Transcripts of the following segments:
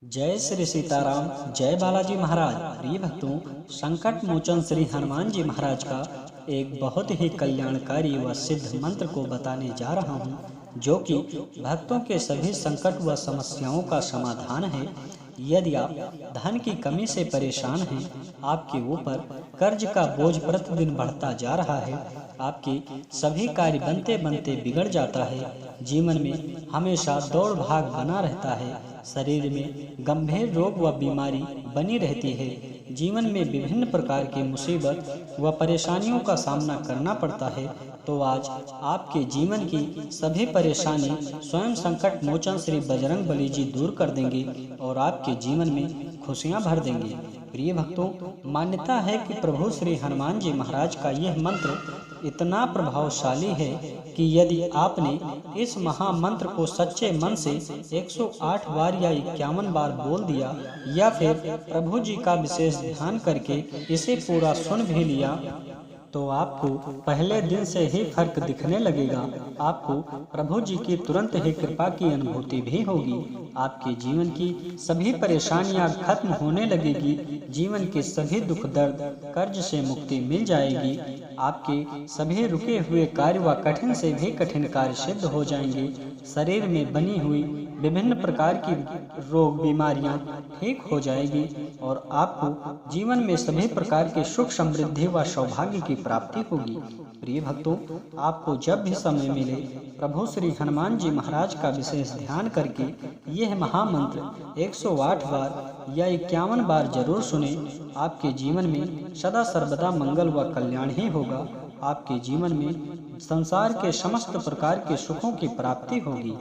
जय श्री सीताराम। जय बालाजी महाराज। प्रिय भक्तों, संकट मोचन श्री हनुमान जी महाराज का एक बहुत ही कल्याणकारी व सिद्ध मंत्र को बताने जा रहा हूँ, जो कि भक्तों के सभी संकट व समस्याओं का समाधान है। यदि आप धन की कमी से परेशान हैं, आपके ऊपर कर्ज का बोझ प्रतिदिन बढ़ता जा रहा है, आपके सभी कार्य बनते बनते बिगड़ जाता है, जीवन में हमेशा दौड़ भाग बना रहता है, शरीर में गंभीर रोग व बीमारी बनी रहती है, जीवन में विभिन्न प्रकार की मुसीबत व परेशानियों का सामना करना पड़ता है, तो आज आपके जीवन की सभी परेशानी स्वयं संकट मोचन श्री बजरंग बली जी दूर कर देंगे और आपके जीवन में खुशियां भर देंगे। प्रिय भक्तों, मान्यता है कि प्रभु श्री हनुमान जी महाराज का यह मंत्र इतना प्रभावशाली है कि यदि आपने इस महामंत्र को सच्चे मन से 108 बार या 51 बार बोल दिया या फिर प्रभु जी का विशेष ध्यान करके इसे पूरा सुन भी लिया, तो आपको पहले दिन से ही फर्क दिखने लगेगा। आपको प्रभु जी की तुरंत ही कृपा की अनुभूति भी होगी। आपके जीवन की सभी परेशानियां खत्म होने लगेगी। जीवन के सभी दुख दर्द कर्ज से मुक्ति मिल जाएगी। आपके सभी रुके हुए कार्य व कठिन से भी कठिन कार्य सिद्ध हो जाएंगे। शरीर में बनी हुई विभिन्न प्रकार की रोग बीमारियां ठीक हो जाएगी और आपको जीवन में सभी प्रकार के सुख समृद्धि व सौभाग्य की प्राप्ति होगी। प्रिय भक्तों, आपको जब भी समय मिले प्रभु श्री हनुमान जी महाराज का विशेष ध्यान करके यह महामंत्र 108 बार या 51 बार जरूर सुने। आपके जीवन में सदा सर्वदा मंगल व कल्याण ही होगा। आपके जीवन में संसार के समस्त प्रकार के सुखों की प्राप्ति होगी।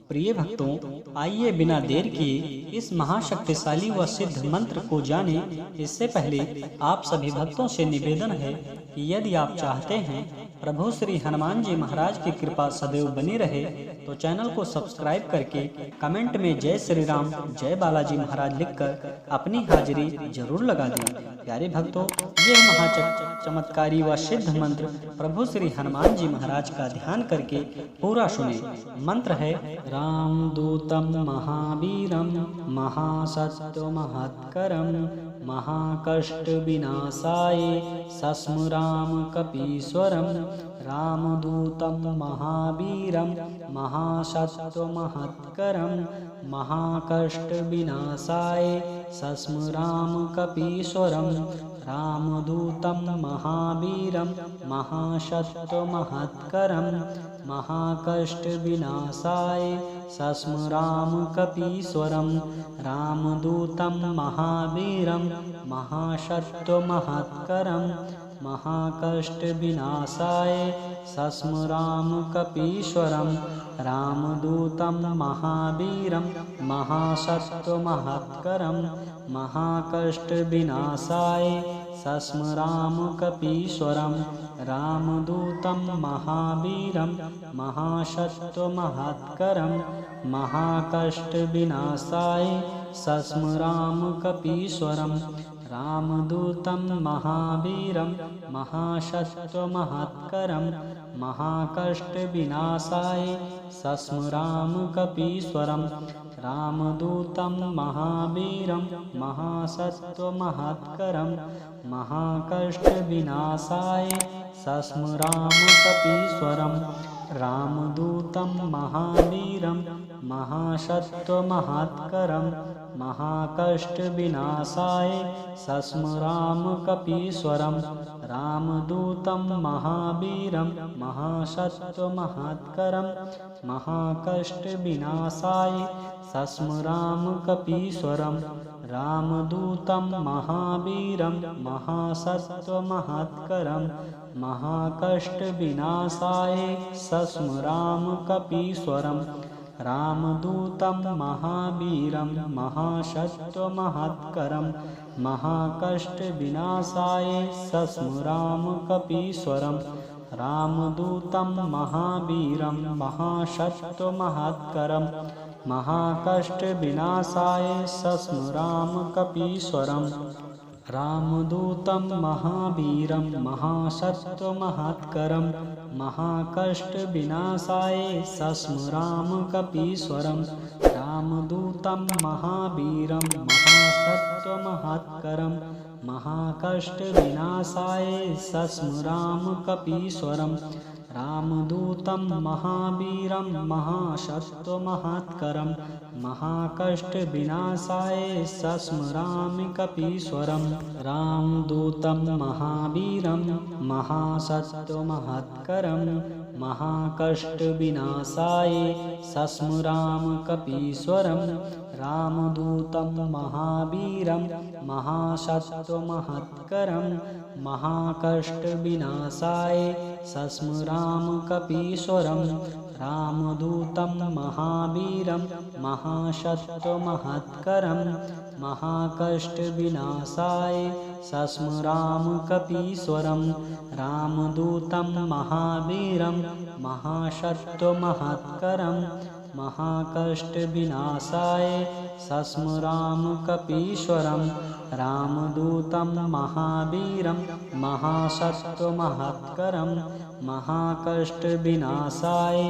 प्रिय भक्तों, आइए बिना देर किए इस महाशक्तिशाली व सिद्ध मंत्र को जाने। इससे पहले आप सभी भक्तों से निवेदन है कि यदि आप चाहते हैं प्रभु श्री हनुमान जी महाराज की कृपा सदैव बनी रहे, तो चैनल को सब्सक्राइब करके कमेंट में जय श्री राम जय बालाजी महाराज लिखकर अपनी हाजिरी जरूर लगा दें। प्यारे भक्तों, यह महाचमत्कारी व सिद्ध मंत्र प्रभु श्री हनुमान जी महाराज का ध्यान करके पूरा सुने। मंत्र है: रामदूतं महावीरं महासत्यमहत्करं महाकष्ट विनाशाय सस्मरामकपीश्वरं। रामदूतं महावीरं महासत्यमहत्करं महाकष्ट विनाशाय सस्मरामकपीश्वरं। रामदूतं महावीरं महासत्यमहत्करं महाकष्ट विनाशाय सस्मरामकपीश्वरं। रामदूतं महावीरं महासत्यमहत्करं महाकष्ट विनाशाय सस्मरामकपीश्वरं। रामदूतं महावीरं महासत्यमहत्करं महाकष्ट विनाशाय सस्मरामकपीश्वरं। रामदूतं महावीरं महासत्यमहत्करं महाकष्ट विनाशाय सस्मरामकपीश्वरं। रामदूतं महावीरं महासत्यमहत्करं महाकष्ट विनाशाय सस्मरामकपीश्वरं। रामदूतं महावीरं महासत्यमहत्करं महाकष्ट विनाशाय सस्मरामकपीश्वरं। रामदूतं महावीरं महासत्यमहत्करं महाकष्ट विनाशाय सस्मरामकपीश्वरं। रामदूतं महावीरं महासत्यमहत्करं महाकष्ट विनाशाय सस्मरामकपीश्वरं। रामदूतं महावीरं महासत्यमहत्करं महाकष्ट विनाशाय सस्मरामकपीश्वरं। रामदूतं महावीरं महासत्यमहत्करं महाकष्ट विनाशाय सस्मरामकपीश्वरं। रामदूतं महावीरं महासत्यमहत्करं महाकष्ट विनाशाय सस्मरामकपीश्वरं। रामदूतं महावीरं महासत्यमहत्करं महाकष्ट विनाशाय सस्मरामकपीश्वरं। रामदूतं महावीरं महासत्त्वमहत्करं महाकष्टविनाशाय सस्मराम कपीश्वरम् रामदूतं महावीरं महासत्त्वमहत्करं महाकष्टविनाशाय सस्मरामि कपीश्वरम् रामदूतं महावीरं महासत्त्वमहत्करं महाकष्टविनाशाय सस्मराम कपीश्वरम् रामदूतं महावीरं महासत्त्वमहत्करं महाकष्टविनाशाय सस्मराम कपीश्वरम् रामदूतं महावीरं महासत्त्वमहत्करं महाकष्टविनाशाय सस्मराम कपीश्वरम् रामदूतं महावीरं महासत्त्वमहत्करं महाकष्टविनाशाय सस्मराम कपीश्वरम् रामदूतं महावीरं महासत्त्वमहत्करं महाकष्टविनाशाय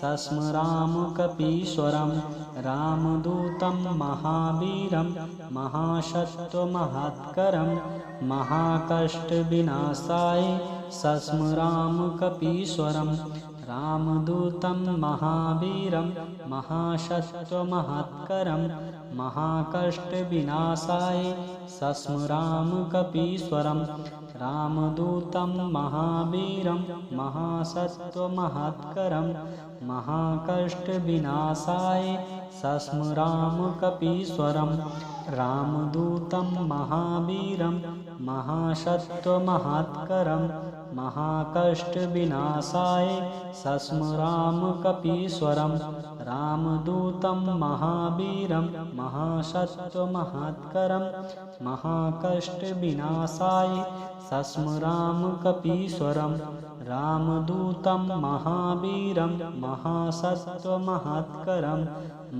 सस्मराम कपीश्वरम् रामदूतं महावीरं महासत्त्वमहत्करं महाकष्टविनाशाय सस्मराम कपीश्वरम् रामदूतं महावीरं महासत्त्वमहत्करं महाकष्टविनाशाय सस्मराम कपीश्वरम् रामदूतं महावीरं महासत्त्वमहत्करं महाकष्टविनाशाय सस्मराम कपीश्वरम् रामदूतं महावीरं महासत्त्वमहत्करं महाकष्टविनाशाय सस्मराम कपीश्वरम् रामदूतं महावीरं महासत्त्वमहत्करं महाकष्टविनाशाय सस्मराम कपीश्वरम् रामदूतं महावीरं महासत्त्वमहत्करं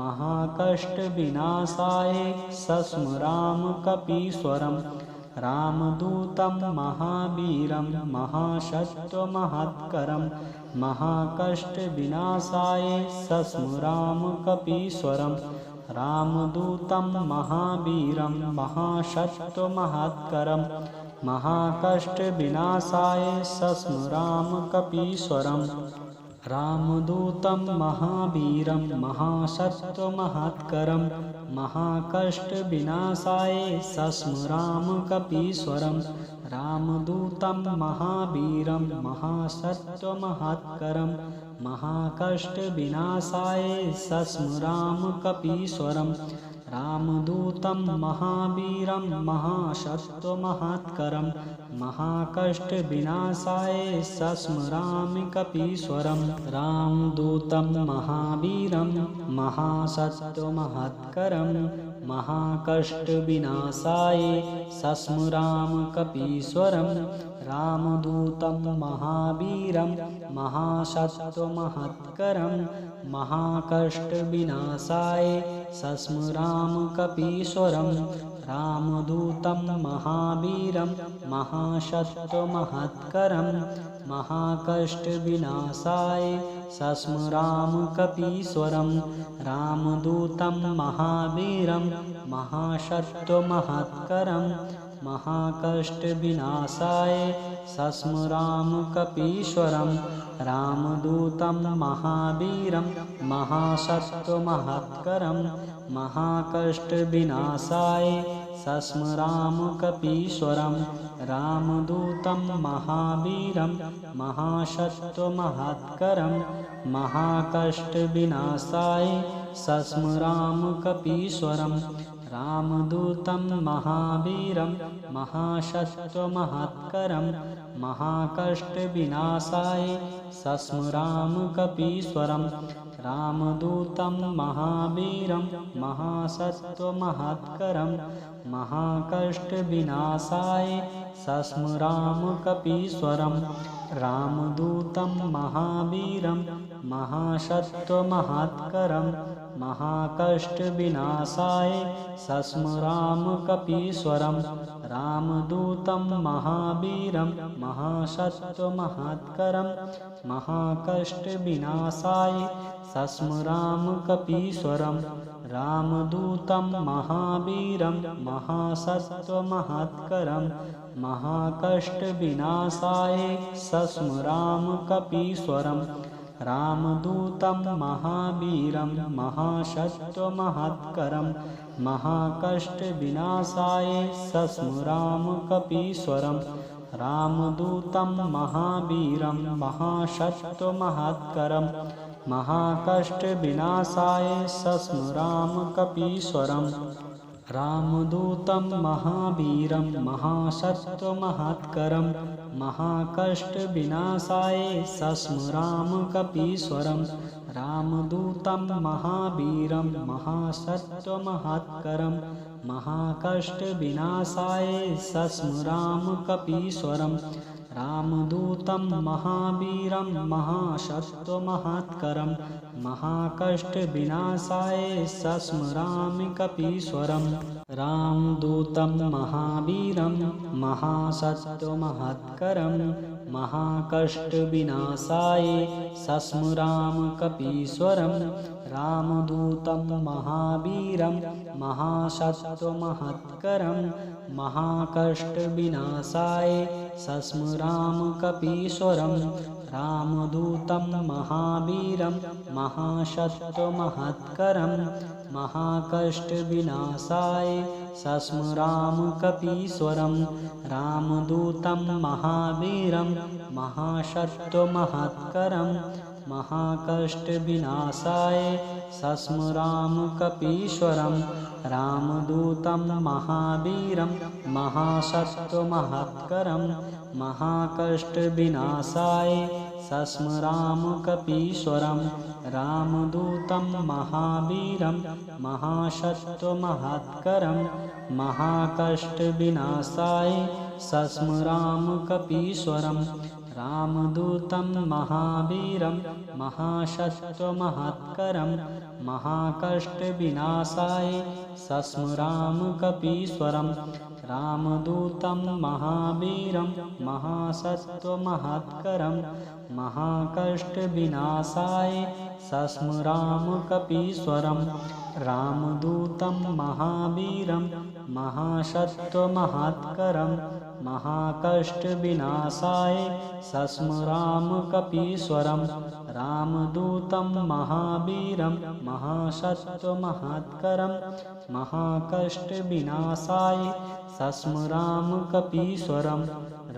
महाकष्टविनाशाय सस्मराम कपीश्वरम् रामदूतं महावीरं महासत्त्वमहत्करं महाकष्टविनाशाय सस्मराम कपीश्वरम् रामदूतं महावीरं महासत्त्वमहत्करं महाकष्टविनाशाय सस्मराम कपीश्वरम् रामदूतं महावीरं महासत्त्वमहत्करं महाकष्टविनाशाय सस्मराम कपीश्वरम् रामदूतं महावीरं महासत्त्वमहत्करं महाकष्टविनाशाय सस्मराम कपीश्वरम् रामदूतं महावीरं महासत्त्वमहत्करं महाकष्टविनाशाय सस्मरामि कपीश्वरम् रामदूतं महावीरं महासत्त्वमहत्करं महाकष्टविनाशाय सस्मराम कपीश्वरम् रामदूतं महावीरं महासत्त्वमहत्करं महाकष्टविनाशाय सस्मराम कपीश्वरम् रामदूतं महावीरं महासत्त्वमहत्करं महाकष्टविनाशाय सस्मराम कपीश्वरम् रामदूतं महावीरं महासत्त्वमहत्करं महाकष्टविनाशाय सस्मराम कपीश्वरम् रामदूतं महावीरं महासत्त्वमहत्करं महाकष्टविनाशाय सस्मराम कपीश्वरम् रामदूतं महावीरं महासत्त्वमहत्करं महाकष्टविनाशाय सस्मराम कपीश्वरम् रामदूतं महावीरं महासत्त्वमहत्करं महाकष्टविनाशाय सस्मराम कपीश्वरम् रामदूतं महावीरं महासत्त्वमहत्करं महाकष्टविनाशाय सस्मराम कपीश्वरम् रामदूतं महावीरं महासत्त्वमहत्करं महाकष्टविनाशाय सस्मराम कपीश्वरम् रामदूतं महावीरं महासत्त्वमहत्करं महाकष्टविनाशाय सस्मराम कपीश्वरम् रामदूतं महावीरं महासत्त्वमहत्करं महाकष्टविनाशाय सस्मराम कपीश्वरम् रामदूतं महावीरं महासत्त्वमहत्करं महाकष्टविनाशाय सस्मराम कपीश्वरम् रामदूतं महावीरं महासत्त्वमहत्करं महाकष्टविनाशाय सस्मराम कपीश्वरम् रामदूतं महावीरं महासत्त्वमहत्करं महाकष्टविनाशाय सस्मराम कपीश्वरम् रामदूतं महावीरं महासत्त्वमहत्करं महाकष्टविनाशाय सस्मराम कपीश्वरम् रामदूतं महावीरं महासत्त्वमहत्करं महाकष्टविनाशाय सस्मरामि कपीश्वरम् रामदूतं महावीरं महासत्त्वमहत्करं महाकष्टविनाशाय सस्मराम कपीश्वरम् रामदूतं महावीरं महासत्त्वमहत्करं महाकष्टविनाशाय सस्मराम कपीश्वरम् रामदूतं महावीरं महासत्त्वमहत्करं महाकष्टविनाशाय सस्मराम कपीश्वरम् रामदूतं महावीरं महासत्त्वमहत्करं महाकष्टविनाशाय सस्मराम कपीश्वरम् रामदूतं महावीरं महासत्त्वमहत्करं महाकष्टविनाशाय सस्मराम कपीश्वरम् रामदूतं महावीरं महासत्त्वमहत्करं महाकष्टविनाशाय सस्मराम कपीश्वरम् रामदूतं महावीरं महासत्त्वमहत्करं महाकष्टविनाशाय सस्मराम कपीश्वरम् रामदूतं महावीरं महासत्त्वमहत्करं महाकष्टविनाशाय सस्मराम कपीश्वरम् रामदूतं महावीरं महासत्त्वमहत्करं महाकष्टविनाशाय सस्मराम कपीश्वरम् रामदूतं महावीरं महासत्त्वमहत्करं महाकष्टविनाशाय सस्मराम कपीश्वरम्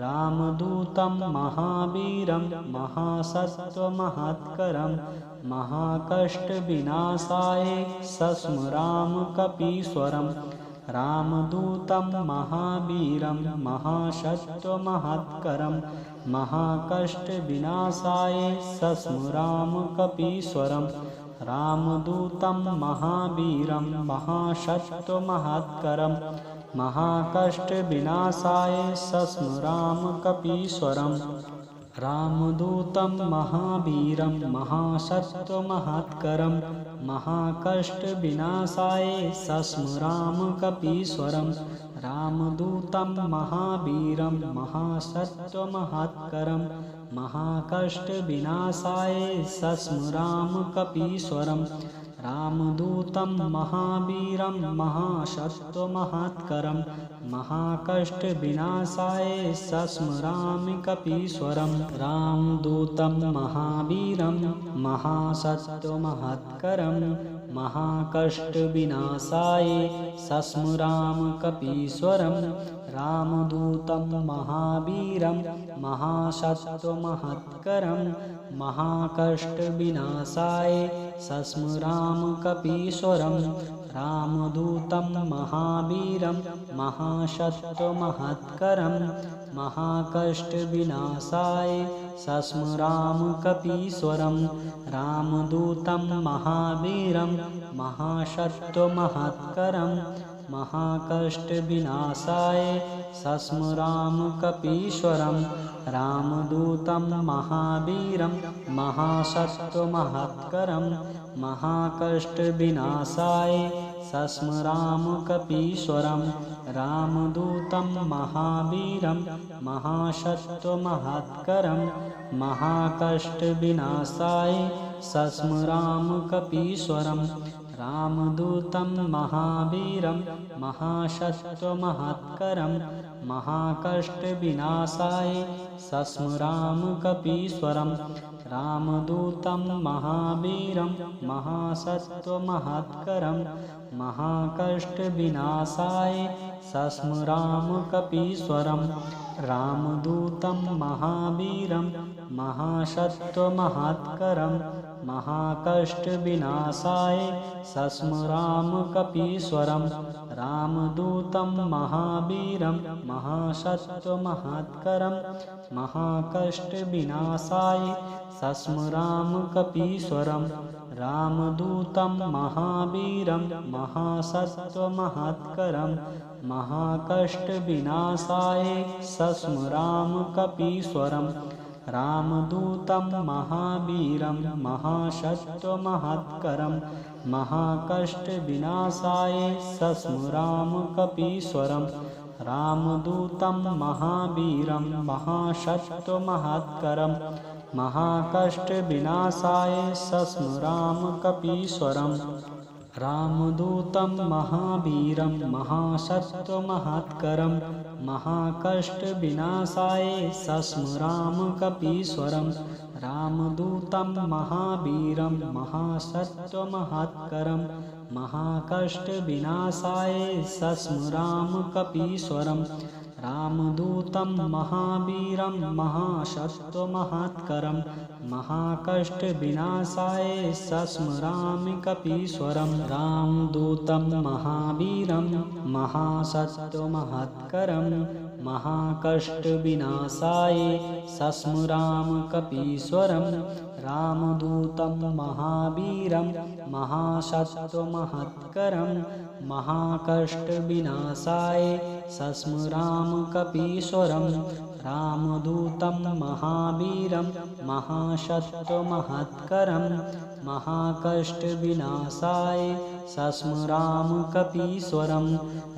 रामदूतं महावीरं महासत्त्वमहत्करं महाकष्टविनाशाय सस्मराम कपीश्वरम् रामदूतं महावीरं महासत्त्वमहत्करं महाकष्टविनाशाय सस्मराम कपीश्वरम् रामदूतं महावीरं महासत्त्वमहत्करं महाकष्टविनाशाय सस्मराम कपीश्वरम् रामदूतं महावीरं महासत्त्वमहत्करं महाकष्टविनाशाय सस्मराम कपीश्वरम् रामदूतं महावीरं महासत्त्वमहत्करं महाकष्टविनाशाय सस्मराम कपीश्वरम् रामदूतं महावीरं महासत्त्वमहत्करं महाकष्टविनाशाय सस्मरामि कपीश्वरम् रामदूतं महावीरं महासत्त्वमहत्करं महाकष्टविनाशाय सस्मराम कपीश्वरम् रामदूतं महावीरं महासत्त्वमहत्करं महाकष्टविनाशाय सस्मराम कपीश्वरम् रामदूतं महावीरं महासत्त्वमहत्करं महाकष्टविनाशाय सस्मराम कपीश्वरम् रामदूतं महावीरं महासत्त्वमहत्करं महाकष्टविनाशाय सस्मराम कपीश्वरम् रामदूतं महावीरं महासत्त्वमहत्करं महाकष्टविनाशाय सस्मराम कपीश्वरम् रामदूतं महावीरं महासत्त्वमहत्करं महाकष्टविनाशाय सस्मराम कपीश्वरम् रामदूतं महावीरं महासत्त्वमहत्करं महाकष्टविनाशाय सस्मरामकपीश्वरं रामदूतं महावीरं महासत्त्वमहत्करं महाकष्टविनाशाय सस्मरामकपीश्वरं रामदूतं महावीरं महासत्त्वमहत्करं महाकष्टविनाशाय सस्मरामकपीश्वरं रामदूतं महावीरं महासत्त्वमहत्करं महाकष्टविनाशाय सस्मरामकपीश्वरं रामदूतं महावीरं महासत्त्वमहत्करं महाकष्टविनाशाय सस्मरामकपीश्वरं रामदूतं महावीरं महासत्त्वमहत्करं महाकष्टविनाशाय सस्मरामकपीश्वरं रामदूतं महावीरं महासत्त्वमहत्करं महाकष्टविनाशाय सस्मरामकपीश्वरं रामदूतं महावीरं महासत्त्वमहत्करं महाकष्टविनाशाय सस्मरामकपीश्वरं रामदूतं महावीरं महासत्त्वमहत्करं महाकष्टविनाशाय सस्मरामकपीश्वरं रामदूतं महावीरं महासत्त्वमहत्करं महाकष्टविनाशाय सस्मरामकपीश्वरं रामदूतं महावीरं महासत्त्वमहत्करं महाकष्टविनाशाय सस्मरामकपीश्वरं रामदूतं महावीरं महासत्त्वमहत्करं महाकष्टविनाशाय सस्मरामकपीश्वरं रामदूतं महावीरं महासत्त्वमहत्करं महाकष्टविनाशाय सस्मरामकपीश्वरं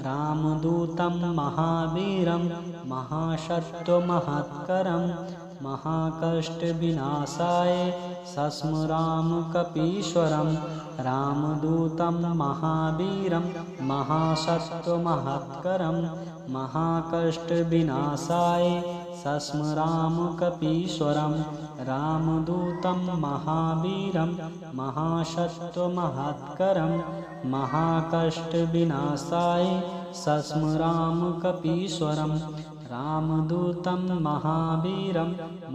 रामदूतं महावीरं महासत्त्वमहत्करं महाकष्टविनाशाय सस्मरामकपीश्वरं रामदूतं महावीरं महासत्त्वमहत्करं महाकष्टविनाशाय सस्मरामकपीश्वरं रामदूतं महावीरं महासत्त्वमहत्करं महाकष्टविनाशाय सस्मरामकपीश्वरं रामदूतं महावीरं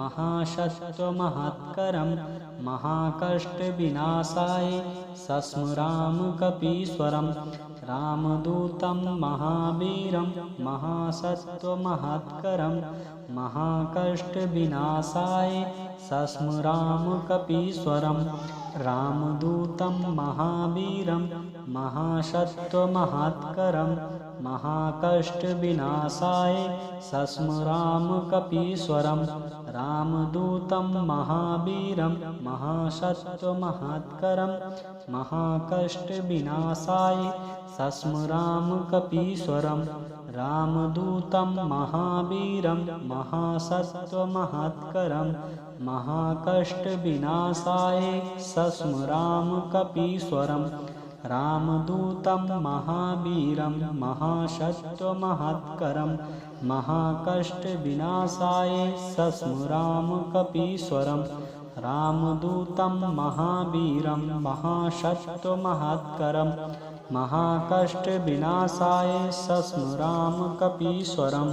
महासत्त्वमहत्करं महाकष्टविनाशाय सस्मरामकपीश्वरं रामदूतं महावीरं महासत्त्वमहत्करं महाकष्टविनाशाय सस्मरामकपीश्वरं रामदूतं महावीरं महासत्त्वमहत्करं महाकष्टविनाशाय सस्मरामकपीश्वरं रामदूतं महावीरं महासत्त्वमहत्करं महाकष्टविनाशाय सस्मरामकपीश्वरं रामदूतं महावीरं महासत्त्वमहत्करं महाकष्टविनाशाय सस्मरामकपीश्वरं रामदूतं महावीरं महासत्त्वमहत्करं महाकष्टविनाशाय सस्मरामकपीश्वरं रामदूतं महावीरं महासत्त्वमहत्करं महाकष्टविनाशाय सस्मरामकपीश्वरं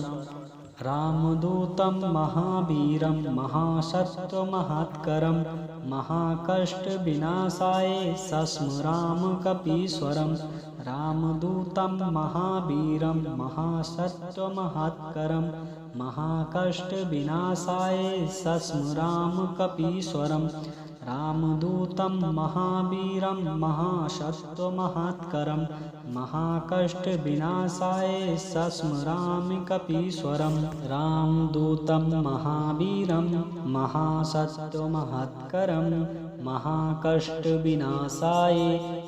रामदूतं महावीरं महासत्त्वमहत्करं महाकष्टविनाशाय सस्मरामकपीश्वरं रामदूतं महावीरं महासत्त्वमहत्करं महाकष्टविनाशाय सस्मरामकपीश्वरं रामदूतं महावीरं महासत्त्वमहत्करं महाकष्टविनाशाय सस्मरामकपीश्वरं रामदूतं महावीरं महासत्त्वमहत्करं महाकष्टविनाशाय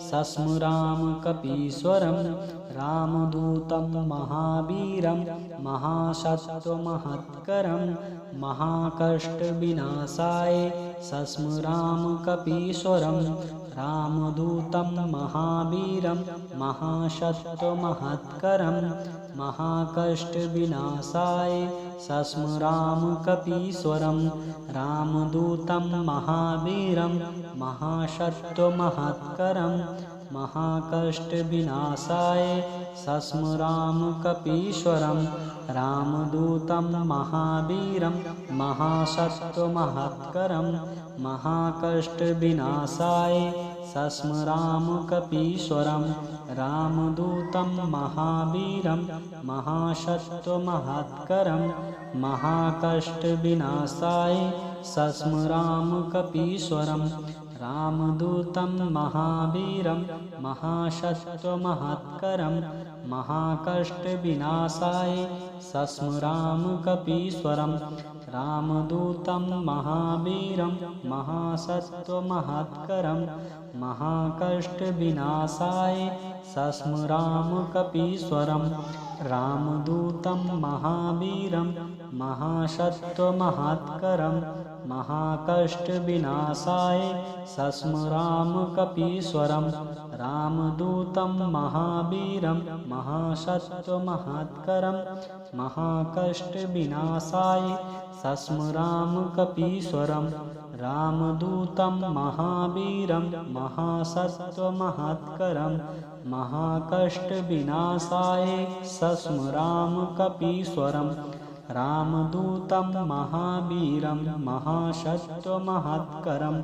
सस्मरामकपीश्वरं रामदूतं महावीरं महासत्त्वमहत्करं महाकष्टविनाशाय सस्मरामकपीश्वरं रामदूतं महावीरं महासत्त्वमहत्करं महाकष्टविनाशाय सस्मरामकपीश्वरं रामदूतं महावीरं महासत्त्वमहत्करं महाकष्टविनाशाय सस्मरामकपीश्वरं रामदूतं महावीरं महासत्त्वमहत्करं महाकष्टविनाशाय सस्मरामकपीश्वरं रामदूतं महावीरं महासत्त्वमहत्करं महाकष्टविनाशाय सस्मरामकपीश्वरं रामदूतं महावीरं महासत्त्वमहत्करं महाकष्टविनाशाय सस्मरामकपीश्वरं रामदूतं महावीरं महासत्त्वमहत्करं महाकष्टविनाशाय सस्मरामकपीश्वरं रामदूतं महावीरं महासत्त्वमहत्करं महाकष्टविनाशाय सस्मरामकपीश्वरं रामदूतं महावीरं महासत्त्वमहत्करं महाकष्टविनाशाय सस्मरामकपीश्वरं रामदूतं महावीरं महासत्त्वमहत्करं महाकष्टविनाशाय सस्मरामकपीश्वरं रामदूतं महावीरं महासत्त्वमहत्करं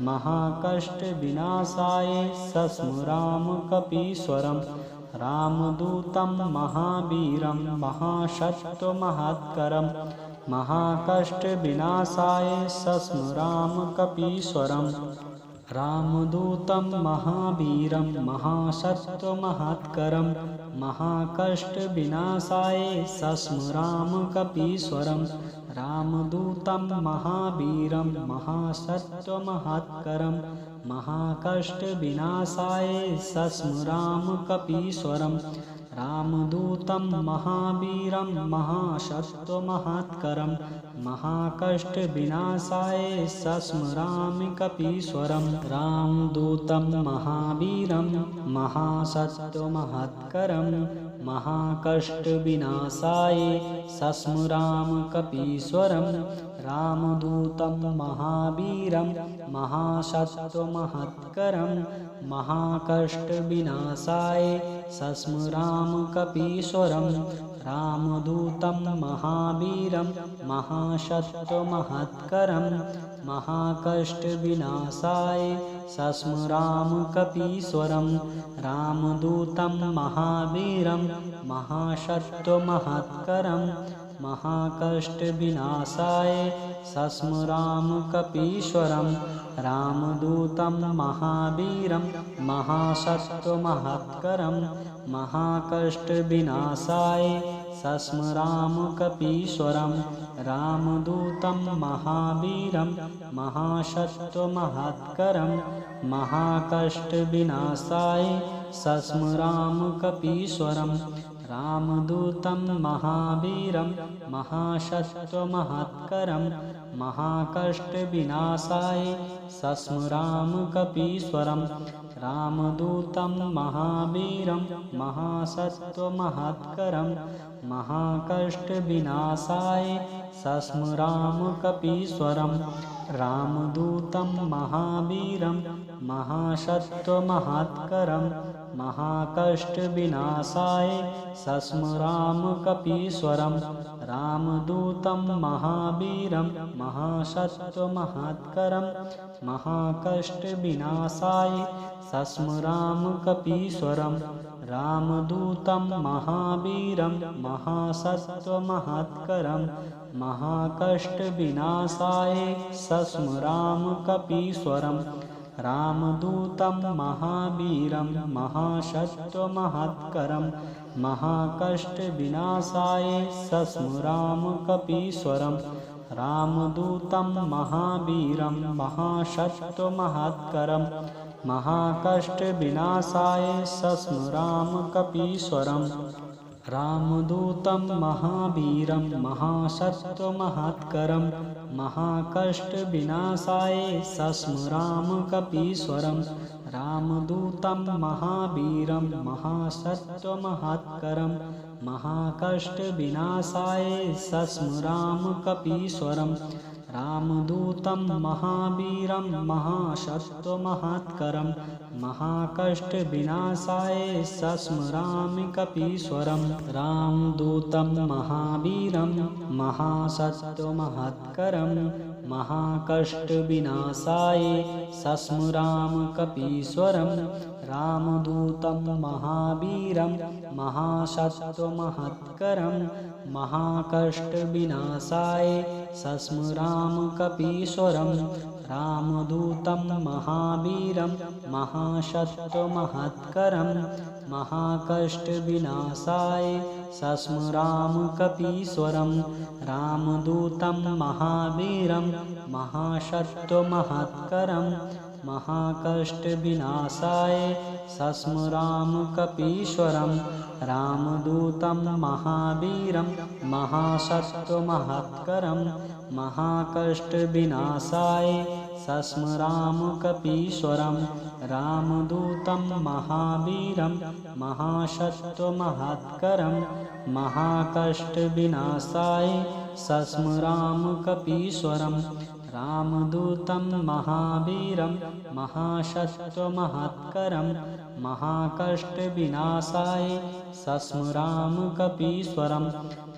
महाकष्टविनाशाय सस्मरामकपीश्वरं रामदूतं महावीरं महासत्त्वमहत्करं महाकष्टविनाशाय सस्मरामकपीश्वरं रामदूतं महावीरं महासत्त्वमहत्करं महाकष्टविनाशाय सस्मरामकपीश्वरं रामदूतं महावीरं महासत्त्वमहत्करं महाकष्टविनाशाय सस्मरामकपीश्वरं रामदूतं महावीरं महासत्त्वमहत्करं महाकष्टविनाशाय सस्मरामकपीश्वरं रामदूतं महावीरं महासत्त्वमहत्करं महाकष्टविनाशाय सस्मरामकपीश्वरं रामदूतं महावीरं महासत्त्वमहत्करं महाकष्टविनाशाय सस्मरामकपीश्वरं रामदूतं महावीरं महासत्त्वमहत्करं महाकष्टविनाशाय सस्मरामकपीश्वरं रामदूतं महावीरं महासत्त्वमहत्करं महाकष्टविनाशाय सस्मरामकपीश्वरं रामदूतं महावीरं महासत्त्वमहत्करं महाकष्टविनाशाय सस्मरामकपीश्वरं रामदूतं महावीरं महासत्त्वमहत्करं महाकष्टविनाशाय सस्मरामकपीश्वरं रामदूतं महावीरं महासत्त्वमहत्करं महाकष्टविनाशाय सस्मरामकपीश्वरं रामदूतं महावीरं महासत्त्वमहत्करं महाकष्टविनाशाय सस्मरामकपीश्वरं रामदूतं महावीरं महासत्त्वमहत्करं महाकष्टविनाशाय सस्मरामकपीश्वरं रामदूतं महावीरं महासत्त्वमहत्करं महाकष्टविनाशाय सस्मरामकपीश्वरं रामदूतं महावीरं महासत्त्वमहत्करं महाकष्टविनाशाय सस्मरामकपीश्वरं रामदूतं महावीरं महासत्त्वमहत्करं महाकष्टविनाशाय सस्मरामकपीश्वरं रामदूतं महावीरं महासत्त्वमहत्करं महाकष्टविनाशाय सस्मरामकपीश्वरं रामदूतं महावीरं महासत्त्वमहत्करं महाकष्टविनाशाय सस्मरामकपीश्वरं रामदूतं महावीरं महासत्त्वमहत्करं महाकष्टविनाशाय सस्मराम कपीश्वरम् रामदूतं महावीरं महासत्त्वमहत्करं महाकष्टविनाशाय सस्मरामि कपीश्वरं रामदूतं महावीरं महासत्त्वमहत्करं महाकष्टविनाशाय सस्मराम कपीश्वरं रामदूतं महावीरं महासत्त्वमहत्करं महाकष्टविनाशाय सस्मराम कपीश्वरं रामदूतं महावीरं महासत्त्वमहत्करं महाकष्टविनाशाय सस्मराम कपीश्वरं रामदूतं महावीरं महासत्त्वमहत्करं महाकष्टविनाशाय सस्मराम कपीश्वरं रामदूतं महावीरं महासत्त्वमहत्करं महाकष्टविनाशाय सस्मराम कपीश्वरं रामदूतं महावीरं महासत्त्वमहत्करं महाकष्टविनाशाय सस्मराम कपीश्वरं रामदूतं महावीरं महासत्त्वमहत्करं महाकष्टविनाशाय सस्मराम कपीश्वरं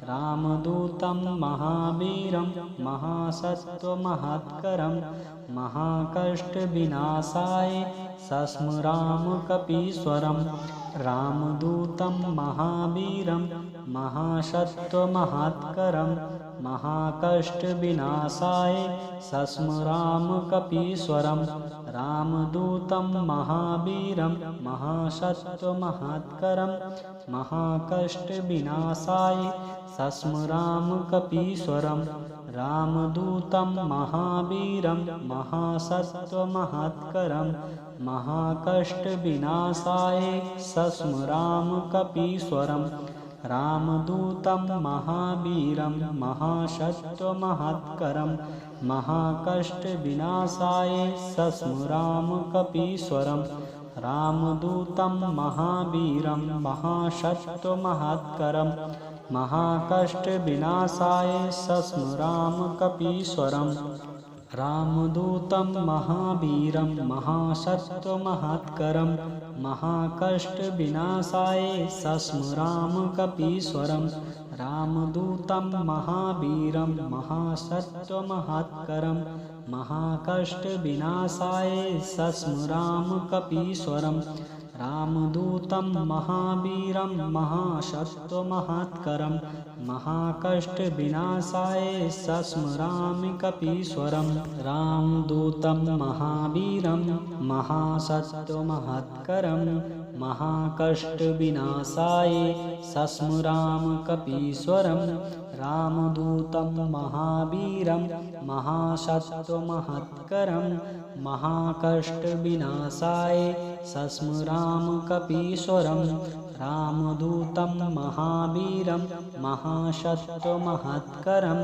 रामदूतं महावीरं महासत्त्वमहत्करं महाकष्टविनाशाय सस्मराम कपीश्वरं रामदूतं महावीरं महासत्त्वमहत्करं महाकष्टविनाशाय सस्मराम कपीश्वरं रामदूतं महावीरं महासत्त्वमहत्करं महाकष्टविनाशाय सस्मराम कपीश्वरं रामदूतं महावीरं महासत्त्वमहत्करं महाकष्टविनाशाय सस्मराम कपीश्वरं रामदूतं महावीरं महासत्त्वमहत्करं महाकष्टविनाशाय सस्मराम कपीश्वरं रामदूतं महावीरं महासत्त्वमहत्करं महाकष्टविनाशाय सस्मराम कपीश्वरं रामदूतं महावीरं महासत्त्वमहत्करं महाकष्टविनाशाय सस्मराम कपीश्वरं रामदूतं महावीरं महासत्त्वमहत्करं महाकष्टविनाशाय सस्मराम कपीश्वरं रामदूतं महावीरं महासत्त्वमहत्करं महाकष्टविनाशाय सस्मरामि कपीश्वरं रामदूतं महावीरं महासत्त्वमहत्करं महाकष्टविनाशाय सस्मराम कपीश्वरं रामदूतं महावीरं महासत्त्वमहत्करं महाकष्टविनाशाय सस्मराम कपीश्वरं रामदूतं महावीरं महासत्त्वमहत्करं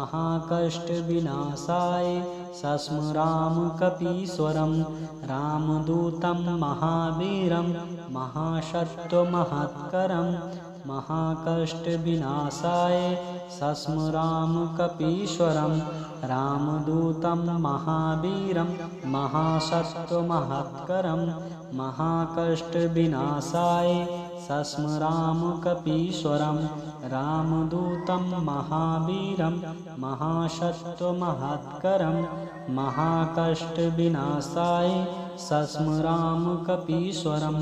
महाकष्टविनाशाय सस्मराम कपीश्वरं रामदूतं महावीरं महासत्त्वमहत्करं महाकष्टविनाशाय सस्मराम कपीश्वरं रामदूतं महावीरं महासत्त्वमहत्करं महाकष्टविनाशाय सस्मराम कपीश्वरं रामदूतं महावीरं महासत्त्वमहत्करं महाकष्टविनाशाय सस्मराम कपीश्वरं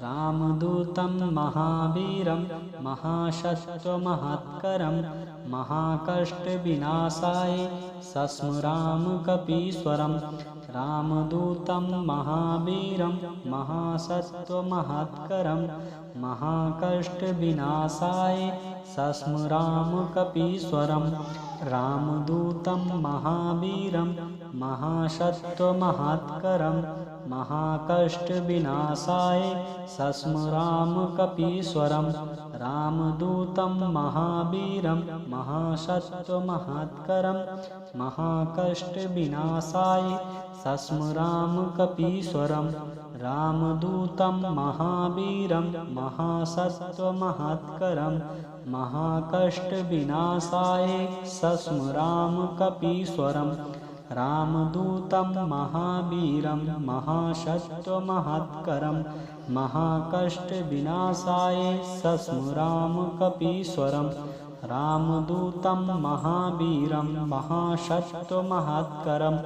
रामदूतं महावीरं महासत्त्वमहत्करं महाकष्टविनाशाय सस्मराम कपीश्वरं रामदूतं महावीरं महासत्त्वमहत्करं महाकष्टविनाशाय सस्मराम कपीश्वरं रामदूतं महावीरं महासत्त्वमहत्करं महाकष्टविनाशाय सस्मराम कपीश्वरं रामदूतं महावीरं महासत्त्वमहत्करं महाकष्टविनाशाय सस्मराम कपीश्वरं रामदूतं महावीरं महासत्त्वमहत्करं महाकष्टविनाशाय सस्मरामकपीश्वरम् रामदूतं महावीरं महासत्त्वमहत्करं महाकष्टविनाशाय सस्मरामकपीश्वरम् रामदूतं महावीरं महासत्त्वमहत्करं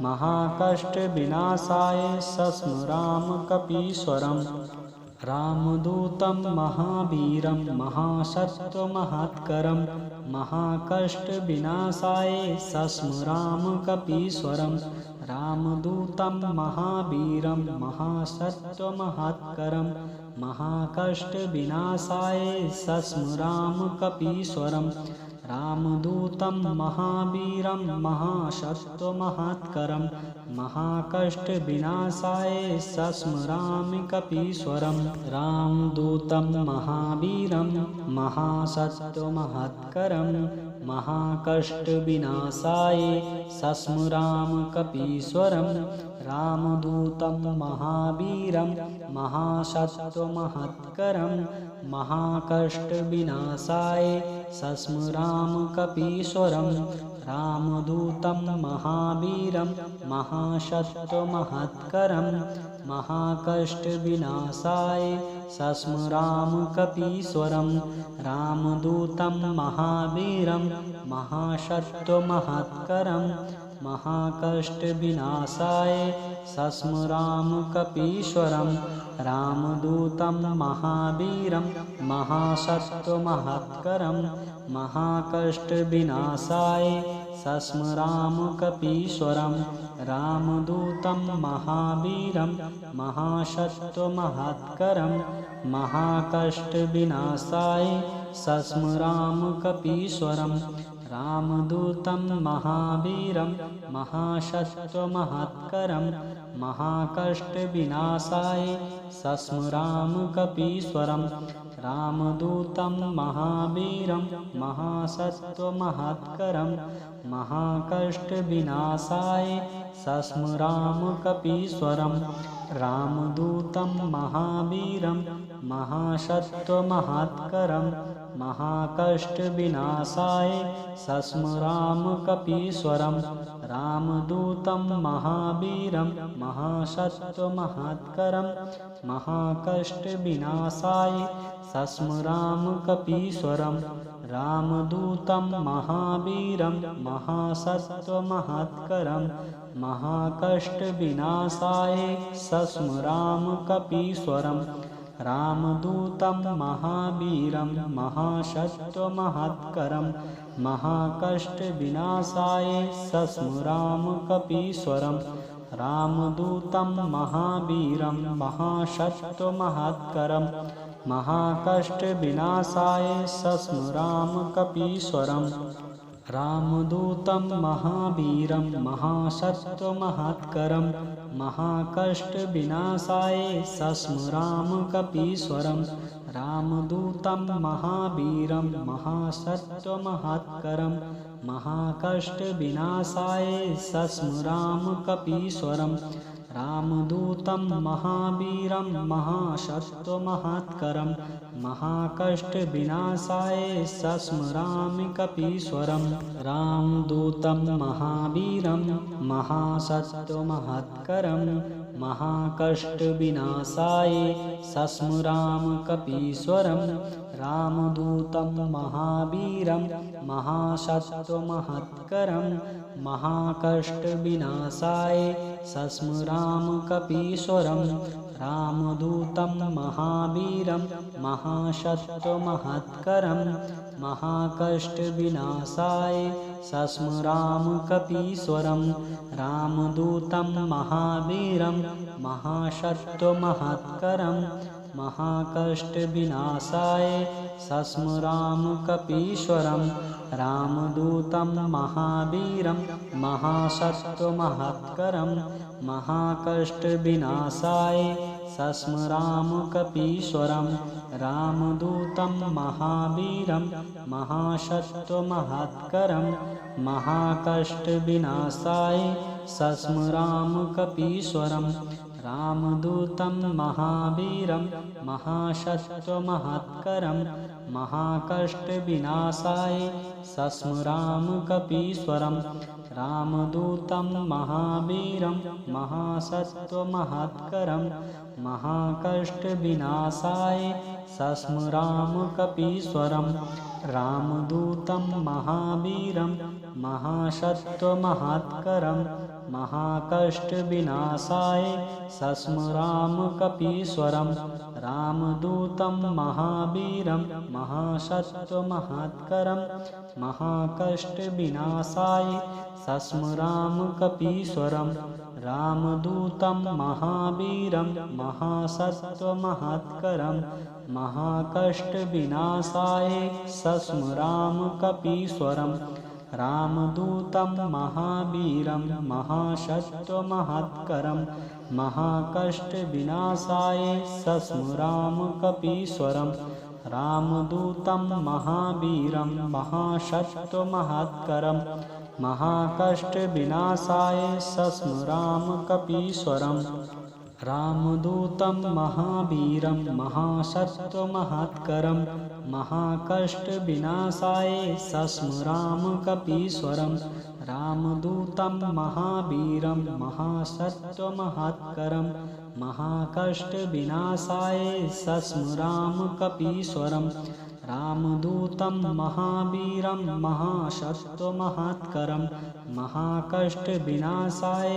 महाकष्टविनाशाय सस्मरामकपीश्वरम् रामदूतं महावीरं महासत्त्वमहत्करं महाकष्टविनाशाय सस्मरामकपीश्वरम् रामदूतं महावीरं महासत्त्वमहत्करं महाकष्टविनाशाय सस्मरामकपीश्वरम् रामदूतं महावीरं महासत्त्वमहत्करं महाकष्टविनाशाय सस्मरामकपीश्वरम् रामदूतं महावीरं महासत्त्वमहत्करं महाकष्टविनाशाय सस्मरामकपीश्वरम् रामदूतं महावीरं महासत्त्वमहत्करं महाकष्टविनाशाय सस्मरामकपीश्वरम् रामदूतं महावीरं महासत्त्वमहत्करं महाकष्टविनाशाय सस्मरामकपीश्वरम् रामदूतं महावीरं महासत्त्वमहत्करं महाकष्टविनाशाय सस्मरामकपीश्वरम् रामदूतं महावीरं महासत्त्वमहत्करं महाकष्टविनाशाय सस्मरामकपीश्वरम् रामदूतं महावीरं महासत्त्वमहत्करं महाकष्टविनाशाय सस्मरामकपीश्वरम् रामदूतं महावीरं महासत्त्वमहत्करं महाकष्टविनाशाय सस्मरामकपीश्वरम् रामदूतं महावीरं महासत्त्वमहत्करं महाकष्टविनाशाय सस्मरामकपीश्वरम् रामदूतं महावीरं महासत्त्वमहत्करं महाकष्टविनाशाय सस्मरामकपीश्वरम् रामदूतं महावीरं महासत्त्वमहत्करं महाकष्टविनाशाय सस्मरामकपीश्वरम् रामदूतं महावीरं महासत्त्वमहत्करं महाकष्टविनाशाय सस्मरामकपीश्वरम् रामदूतं महावीरं महासत्त्वमहत्करं महाकष्टविनाशाय सस्मरामकपीश्वरम् रामदूतं महावीरं महासत्त्वमहत्करं महाकष्टविनाशाय सस्मरामकपीश्वरम् रामदूतं महावीरं महासत्त्वमहत्करं महाकष्टविनाशाय सस्मरामकपीश्वरम् रामदूतं महावीरं महासत्त्वमहत्करं महाकष्टविनाशाय सस्मरामकपीश्वरम् रामदूतं महावीरं महासत्त्वमहत्करं महाकष्टविनाशाय सस्मरामकपीश्वरम् रामदूतं महावीरं महासत्त्वमहत्करं महाकष्टविनाशाय सस्मरामकपीश्वरम् रामदूतं महावीरं महासत्त्वमहत्करं महाकष्टविनाशाय सस्मरामकपीश्वरम् रामदूतं महावीरं महासत्त्वमहत्करं महाकष्टविनाशाय सस्मरामकपीश्वरम् रामदूतं महावीरं महासत्त्वमहत्करं महाकष्टविनाशाय सस्मरामकपीश्वरम् रामदूतं महावीरं महासत्त्वमहत्करं महाकष्टविनाशाय सस्मरामकपीश्वरम् रामदूतं महावीरं महासत्त्वमहत्करं महाकष्टविनाशाय सस्मरामकपीश्वरम् रामदूतं महावीरं महासत्त्वमहत्करं महाकष्टविनाशाय सस्मरामकपीश्वरं रामदूतं महावीरं महासत्त्वमहत्करं महाकष्टविनाशाय सस्मरामकपीश्वरं रामदूतं महावीरं महासत्त्वमहत्करं महाकष्टविनाशाय सस्मरामकपीश्वरं रामदूतं महावीरं महासत्त्वमहत्करं महाकष्टविनाशाय सस्मरामकपीश्वरं रामदूतं महावीरं महासत्त्वमहत्करं महाकष्टविनाशाय सस्मरामकपीश्वरं रामदूतं महावीरं महासत्त्वमहत्करं महाकष्टविनाशाय सस्मरामकपीश्वरं रामदूतं महावीरं महासत्त्वमहत्करं महाकष्टविनाशाय सस्मरामकपीश्वरं रामदूतं महावीरं महासत्त्वमहत्करं महाकष्टविनाशाय सस्मरामकपीश्वरं रामदूतं महावीरं महासत्त्वमहत्करं महाकष्टविनाशाय सस्मरामकपीश्वरं रामदूतं महावीरं महासत्त्वमहत्करं महाकष्टविनाशाय